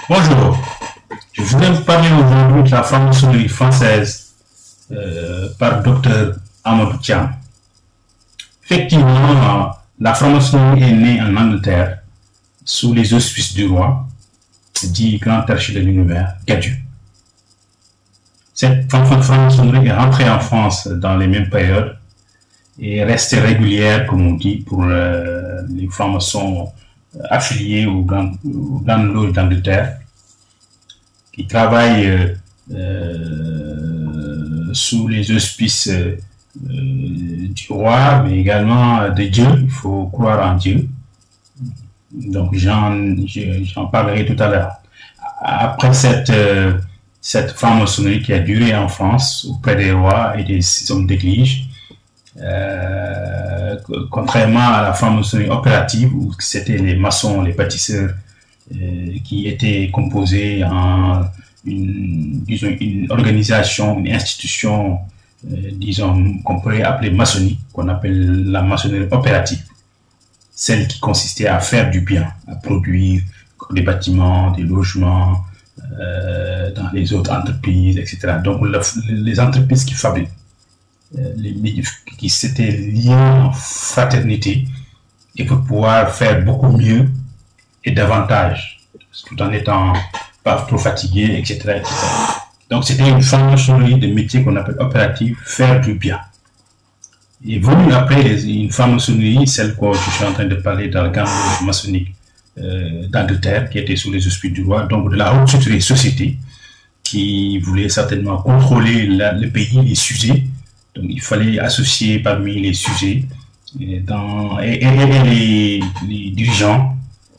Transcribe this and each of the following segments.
Bonjour, je voudrais vous parler aujourd'hui de la franc-maçonnerie française par Dr Amadou Thiam. Effectivement, la franc-maçonnerie est née en Angleterre sous les auspices du roi, dit grand archi de l'univers, Gadieu. Cette franc-maçonnerie est rentrée en France dans les mêmes périodes et est restée régulière, comme on dit, pour les francs-maçons affiliés aux grandes loges d'Angleterre, qui travaillent sous les auspices du roi, mais également de Dieu. Il faut croire en Dieu. Donc j'en parlerai tout à l'heure. Après cette franc-maçonnerie qui a duré en France auprès des rois et des hommes d'église, contrairement à la franc-maçonnerie opérative où c'était les maçons, les bâtisseurs qui étaient composés en une organisation, une institution, disons, qu'on pourrait appeler maçonnique, qu'on appelle la maçonnerie opérative, celle qui consistait à faire du bien, à produire des bâtiments, des logements, dans les autres entreprises, etc. Donc les entreprises qui fabriquent, qui s'étaient liées en fraternité et pour pouvoir faire beaucoup mieux et davantage, tout en étant pas trop fatigué, etc. Donc c'était une franc-maçonnerie de métier qu'on appelle opérative, faire du bien. Et venu après une franc-maçonnerie, celle que je suis en train de parler dans le grande loge maçonnique d'Angleterre, qui était sous les auspices du roi, donc de la haute société, qui voulait certainement contrôler le pays, les sujets. Donc il fallait associer parmi les sujets et les dirigeants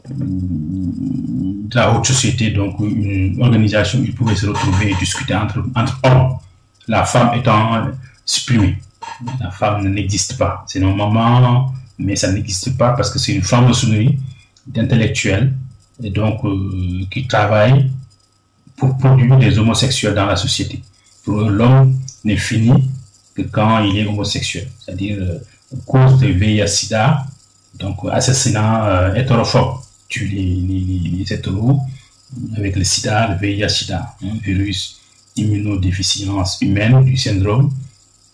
de la haute société, donc une organisation où ils pouvaient se retrouver et discuter entre hommes, la femme étant supprimée. La femme n'existe pas. C'est normalement, mais ça n'existe pas parce que c'est une franc-maçonnerie d'intellectuels et donc qui travaillent pour produire des homosexuels dans la société. Pour eux, l'homme n'est fini que quand il est homosexuel, c'est-à-dire cause de VIH/SIDA, donc assassinat hétérophobe, tue les hétéros avec le sida, le VIH/SIDA, virus immunodéficience humaine du syndrome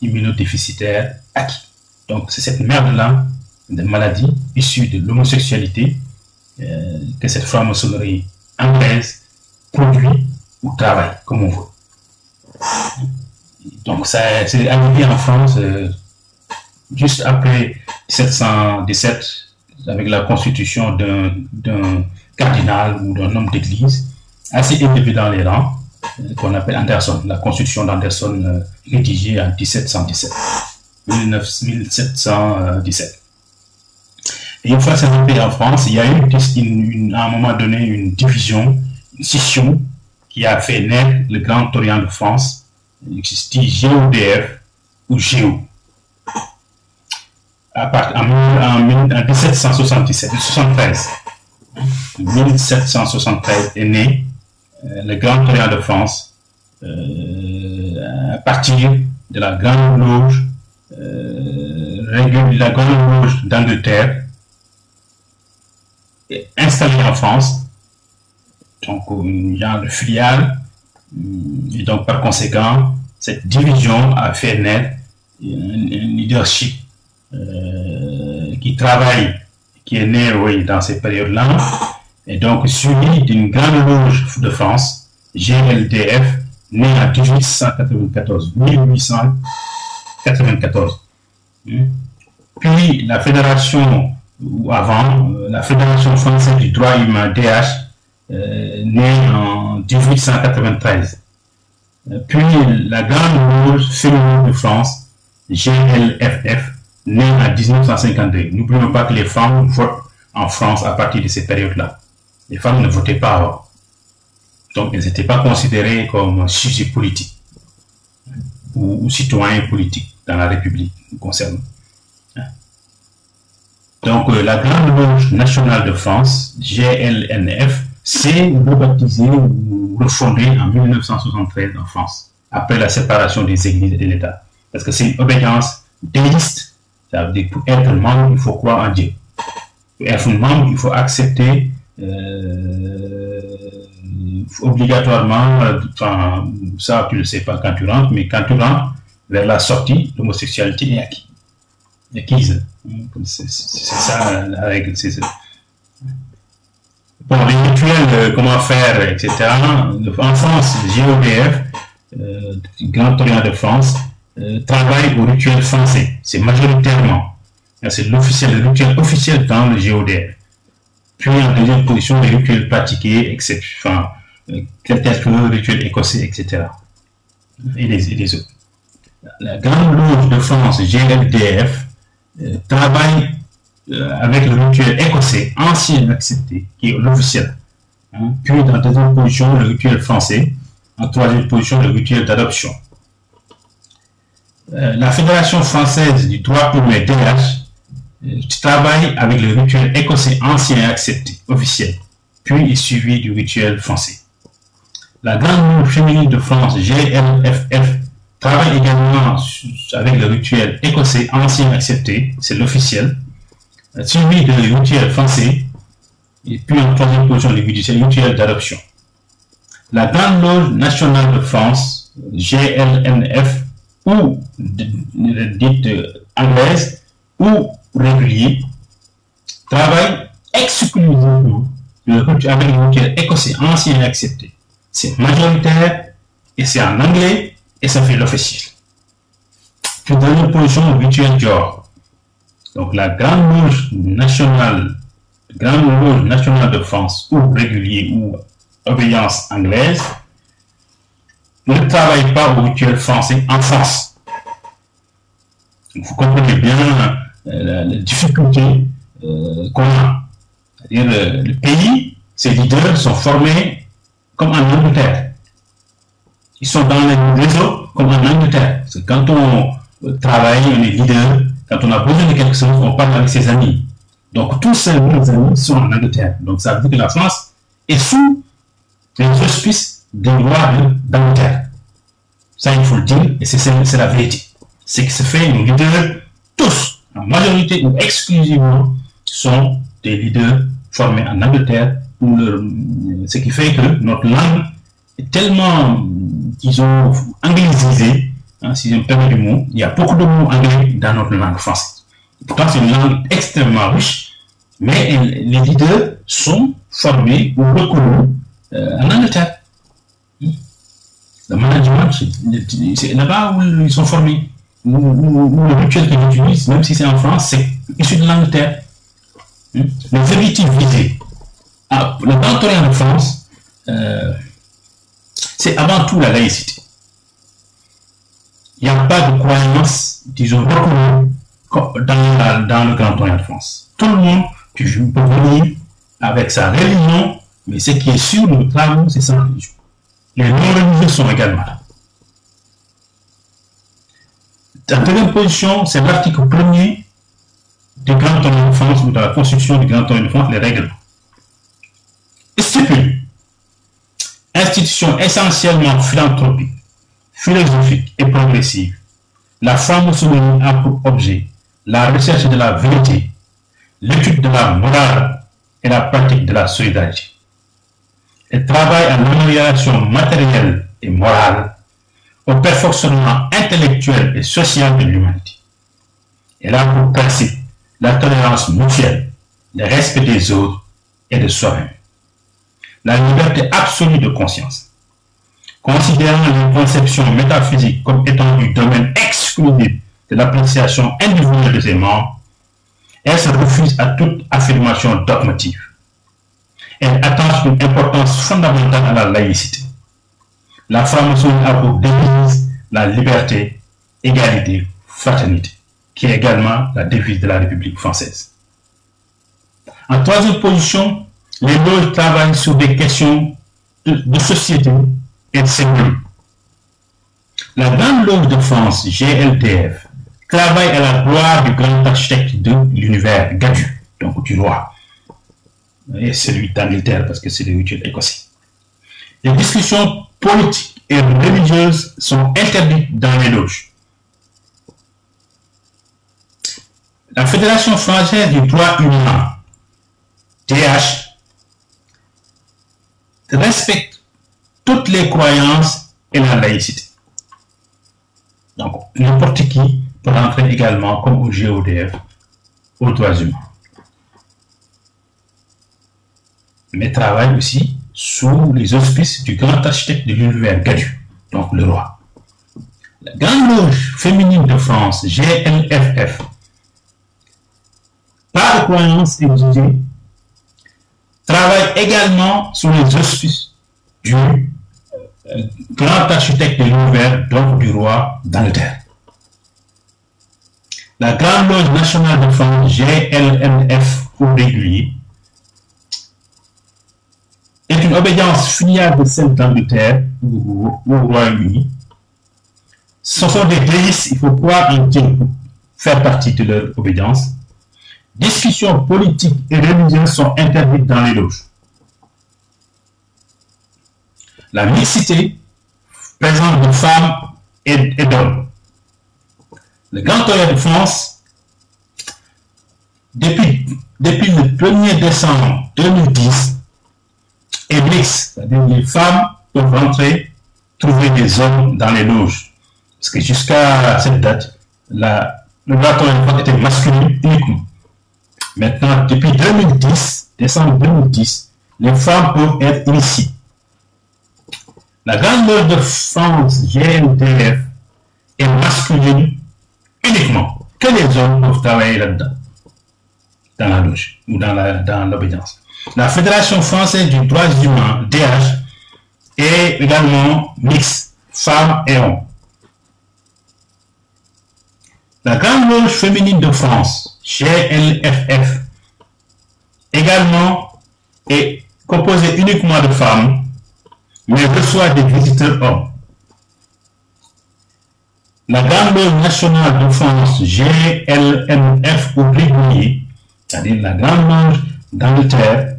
immunodéficitaire acquis. Donc c'est cette merde-là de maladie issue de l'homosexualité que cette franc-maçonnerie anglaise produit ou travaille comme on veut. Donc ça c'est arrivé en France juste après 1717 avec la constitution d'un cardinal ou d'un homme d'église assez élevé dans les rangs qu'on appelle Anderson, la constitution d'Anderson rédigée en 1717. Et une fois c'est arrivé en France, il y a eu à un moment donné une division, une scission qui a fait naître le Grand Orient de France, qui se dit GODF ou GO. En 1773 est né le Grand Orient de France à partir de la Grande Loge d'Angleterre installée en France, donc une genre de filiale, et donc par conséquent cette division a fait naître un leadership qui travaille, qui est né dans ces périodes-là, et donc suivi d'une grande loge de France, GLDF, née en 1894. Puis la fédération, ou avant, la Fédération française du droit humain, DH, née en 1893. Puis la grande loge féminine de France, GLFF, née en 1952. N'oublions pas que les femmes votent en France à partir de ces périodes-là. Les femmes ne votaient pas avant. Donc, elles n'étaient pas considérées comme sujets politiques ou citoyens politiques dans la République concernant. Donc, la Grande Loge nationale de France, GLNF, s'est rebaptisée ou refondée en 1973 en France, après la séparation des églises et de l'État. Parce que c'est une obédience déiste. Ça veut dire que pour être membre, il faut croire en Dieu. Pour être membre, il faut accepter obligatoirement, enfin, ça tu ne le sais pas quand tu rentres, mais quand tu rentres vers la sortie, l'homosexualité est acquise. C'est ça la règle. Bon, les rituels, comment faire, etc. En France, GODF, Grand Orient de France, travaille au rituel français. C'est majoritairement. C'est l'officiel, le rituel officiel dans le GODF. Puis en deuxième position, les rituels pratiqués, enfin, tels que le rituel écossais, etc. Et les autres. La Grande Loge de France, GLDF, travaille avec le rituel écossais, ancien accepté, qui est l'officiel. Puis en deuxième position, le rituel français. En troisième position, le rituel d'adoption. La Fédération française du droit humain, DH, travaille avec le rituel écossais ancien et accepté, officiel, puis est suivi du rituel français. La Grande Loge féminine de France, GLFF, travaille également avec le rituel écossais ancien et accepté, c'est l'officiel, suivi du rituel français, et puis en troisième position, le rituel d'adoption. La Grande Loge nationale de France, GLNF, ou dite anglaise, ou régulier, travaille exclusivement avec le rituel écossais ancien et accepté. C'est majoritaire, et c'est en anglais, et ça fait l'officiel. Puis dernière position, le rituel Dior. Donc la Grande Loge nationale de France, ou régulier, ou obéissance anglaise, ne travaille pas au rituel français en France. Donc, vous comprenez bien la difficulté qu'on a. C'est-à-dire le pays, ses leaders sont formés comme en Angleterre. Ils sont dans les réseaux comme en Angleterre. Parce que quand on travaille, on est leader, quand on a besoin de quelque chose, on parle avec ses amis. Donc tous ces amis sont en Angleterre. Donc ça veut dire que la France est sous les auspices des lois d'Angleterre. Ça, il faut le dire, et c'est la vérité. C'est que ce fait, nos leaders, tous, en majorité ou exclusivement, sont des leaders formés en Angleterre, ce qui fait que notre langue est tellement, disons, anglicité, si je me permets du mot. Il y a beaucoup de mots anglais dans notre langue française. Pourtant, c'est une langue extrêmement riche, mais les leaders sont formés ou reconnus en Angleterre. Le management, c'est là-bas où ils sont formés. Ou le rituel qu'ils utilisent, même si c'est en France, c'est issu de l'Angleterre. Les objectifs visés. Le Grand Orient de France, c'est avant tout la laïcité. Il n'y a pas de croyance, disons, reconnue dans le Grand Orient de France. Tout le monde peut venir avec sa religion, mais ce qui est sûr de nos travaux, c'est sa religion. Les non-religieux sont également là. En deuxième position, c'est l'article 1er du Grand Orient de France, ou de la Constitution du Grand Orient de France, les règlements. Stipule, institution essentiellement philanthropique, philosophique et progressive, la franc-maçonnerie a pour objet la recherche de la vérité, l'étude de la morale et la pratique de la solidarité. Elle travaille à l'amélioration matérielle et morale, au perfectionnement intellectuel et social de l'humanité. Elle a pour principe la tolérance mutuelle, le respect des autres et de soi-même, la liberté absolue de conscience. Considérant les conceptions métaphysiques comme étant du domaine exclusif de l'appréciation individuelle de ses membres, elle se refuse à toute affirmation dogmatique. Elle attache une importance fondamentale à la laïcité. La franc-maçonnerie a pour devise la liberté, égalité, fraternité, qui est également la devise de la République française. En troisième position, les loges travaillent sur des questions de société et de symbolique. La Grande Loge de France, GLDF, travaille à la gloire du grand architecte de l'univers, Gadu, donc du roi, et celui d'Angleterre, parce que c'est le rituel écossais. Les discussions politiques et religieuses sont interdites dans les loges. La Fédération française du droit humain, DH, respecte toutes les croyances et la laïcité. Donc, n'importe qui peut rentrer également comme au GODF, aux droits humains. Mais travaille aussi sous les auspices du grand architecte de l'univers, Gadu, donc le roi. La Grande Loge féminine de France, GLFF, pas de croyance exigée, travaille également sous les auspices du grand architecte de l'univers, donc du roi d'Angleterre. La Grande Loge nationale de France, GLNF pour régulier, est une obédience filiale de celle d'Angleterre ou au Royaume-Uni. Ce sont des déistes, il faut croire en Dieu pour faire partie de leur obédience. Discussions politiques et religieuses sont interdites dans les loges. La mixité présente de femmes et d'hommes. Le Grand Orient de France, depuis le 1er décembre 2010, est mixte, c'est-à-dire les femmes peuvent rentrer, trouver des hommes dans les loges. Parce que jusqu'à cette date, le Grand Orient de France était masculin uniquement. Maintenant, depuis 2010, décembre 2010, les femmes peuvent être initiées. La Grande Loge de France, GNTF, est masculine uniquement. Que les hommes peuvent travailler là-dedans, dans la loge ou dans l'obédience. La Fédération française du droit humain, DH, est également mixte, femmes et hommes. La Grande Loge féminine de France, GLFF, également est composée uniquement de femmes, mais reçoit des visiteurs hommes. La Grande Loge nationale de France, GLNF au régulier, c'est-à-dire la Grande Loge d'Angleterre,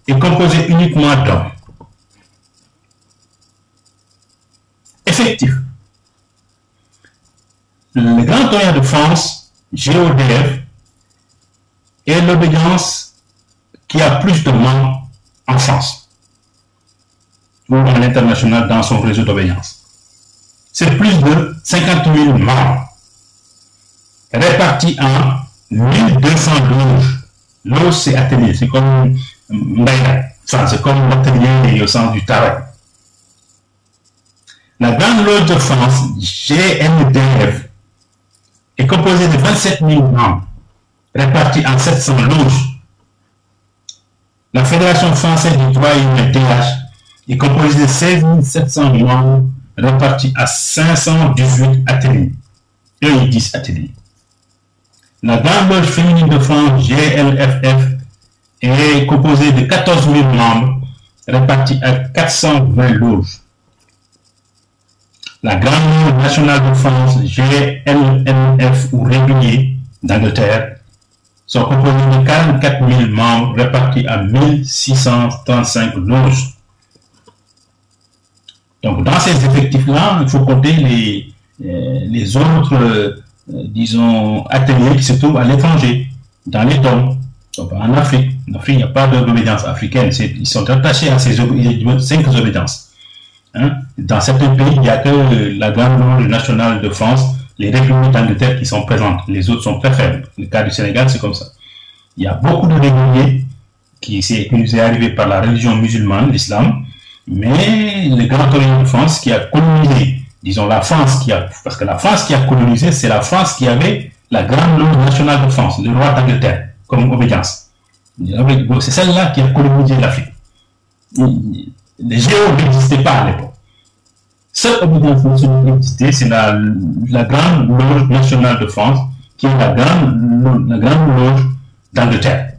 est composée uniquement d'hommes. Effectif. Le Grand Orient de France, GODF, est l'obédience qui a plus de membres en France ou à l'international dans son réseau d'obédience. C'est plus de 50 000 membres répartis en 1200 loges. Loge, c'est atelier, c'est comme enfin, c'est comme l'atelier au sens du travail. La Grande Loge de France, GNDF, est composée de 27 000 membres répartis en 700 loges. La Fédération française du droit humain, DH, est composée de 16 700 membres répartis à 518 ateliers. Eux, ils disent ateliers. La Grande Loge féminine de France, GLFF, est composée de 14 000 membres répartis à 420 loges. La Grande Loge nationale de France, GLNF ou régulier d'Angleterre, sont composés de 44 000 membres répartis à 1635 loges. Donc, dans ces effectifs-là, il faut compter les autres, disons, ateliers qui se trouvent à l'étranger, dans les DOM. Donc, en Afrique. En Afrique, il n'y a pas d'obédience africaine. Ils sont attachés à ces 5 obédiences. Hein? Dans certains pays, il n'y a que la Grande Loge nationale de France, les républiques d'Angleterre qui sont présentes. Les autres sont très faibles. Le cas du Sénégal, c'est comme ça. Il y a beaucoup de réguliers qui nous est arrivé par la religion musulmane, l'islam, mais le Grand Orient de France qui a colonisé, disons la France parce que la France qui a colonisé, c'est la France qui avait la Grande Loge nationale de France, le roi d'Angleterre, comme obédience. C'est celle-là qui a colonisé l'Afrique. Les géos n'existaient pas à l'époque. Seule obédience nationale qui existait, c'est la Grande Loge nationale de France, qui est la Grande Loge d'Angleterre.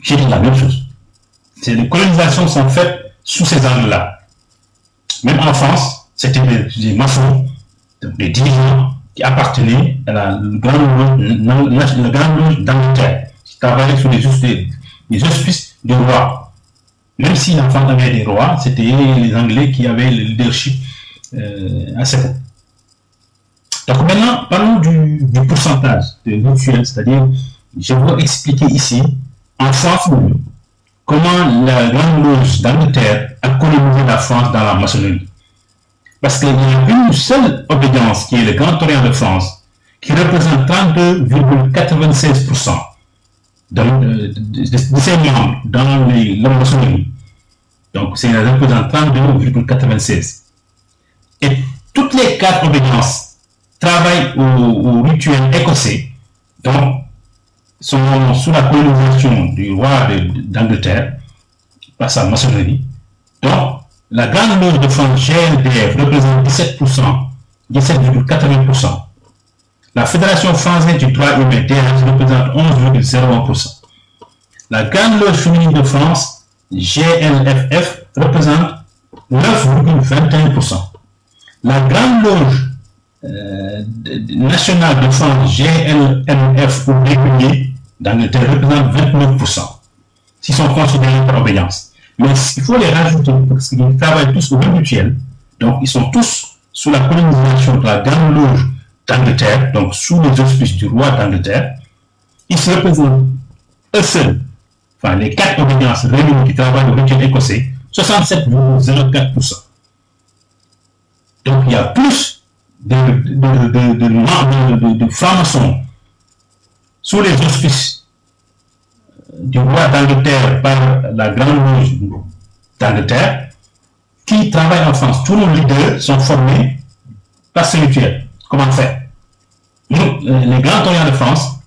J'ai dit la même chose. Les colonisations sont faites sous ces angles-là. Même en France, c'était des maçons, des dirigeants qui appartenaient à la Grande Loge d'Angleterre, qui travaillaient sous les auspices du roi. Même si l'enfant avait des rois, c'était les Anglais qui avaient le leadership à cette époque. Donc maintenant, parlons du pourcentage de mutuelles, c'est-à-dire, je vais vous expliquer ici, en France, comment la Grande Loge d'Angleterre a colonisé la France dans la maçonnerie. Parce qu'il y a une seule obédience qui est le Grand Orient de France, qui représente 32,96% de ses membres dans la maçonnerie. Donc, c'est représente 32,96%. Et toutes les 4 obédiences travaillent au rituel écossais, donc sont sous la colonisation du roi d'Angleterre par sa maçonnerie. Donc, la Grande Loge de France GLDF représente 17%, 17,80%. La Fédération française du droit humain DH représente 11,01%. La Grande Loge féminine de France GLFF représente 9,21%. La Grande Loge nationale de France GLMF ou régulier d'Angleterre représente 29%. S'ils sont considérés par obédience. Mais il faut les rajouter parce qu'ils travaillent tous au même rituel. Donc, ils sont tous sous la colonisation de la Grande Loge d'Angleterre, donc sous les auspices du roi d'Angleterre. Ils se représentent eux seuls, enfin les 4 obédiences réunies qui travaillent au rituel écossais, 67,04%. Donc, il y a plus de francs-maçons sous les auspices du roi d'Angleterre par la Grande Loge d'Angleterre qui travaillent en France. Tous nos leaders sont formés par ce rituel. Comment faire? Nous, les Grands Orients de France,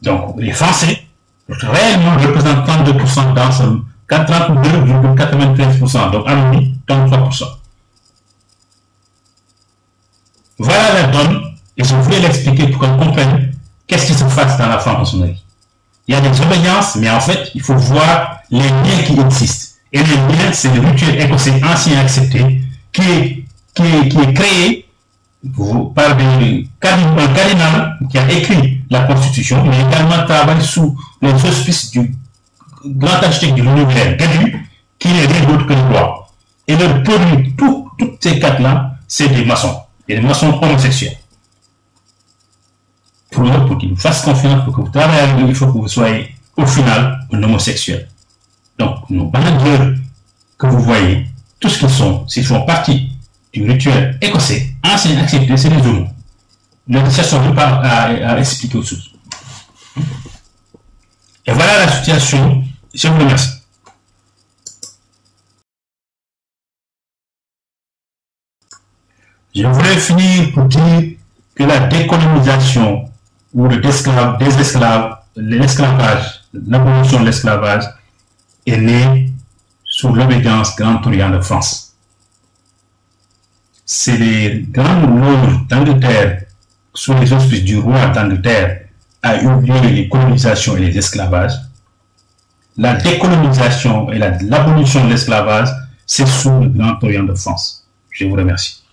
donc les Français, réellement représentent 32% dans ce 32,93%, donc en 33%. Voilà la donne, et je voulais l'expliquer pour qu'on comprenne qu'est-ce qui se passe dans la franc-maçonnerie. Il y a des obédiences, mais en fait, il faut voir les liens qui existent. Et les liens, c'est le rituel écossais ancien accepté qui est créé par un cardinal qui a écrit la Constitution, mais également travaille sous les auspices du grand architecte de l'univers, qui n'est rien d'autre que le roi. Et le produit, toutes ces 4-là, c'est des maçons. Et des maçons homosexuels. Pour qu'ils vous fassent confiance, pour que vous travaillez avec eux, il faut que vous soyez, au final, un homosexuel. Donc, nos managers que vous voyez, tout ce qu'ils sont, s'ils font partie du rituel écossais, ancien accepté, c'est les homos. Je ne cherche pas à expliquer autre chose. Et voilà la situation. Je vous remercie. Je voulais finir pour dire que la décolonisation ou l'esclavage, l'abolition de l'esclavage est née sous l'obédience Grand Orient de France. C'est les grandes loges d'Angleterre, sous les auspices du roi d'Angleterre, a eu lieu les colonisations et les esclavages. La décolonisation et l'abolition de l'esclavage, c'est sous le Grand Orient de France. Je vous remercie.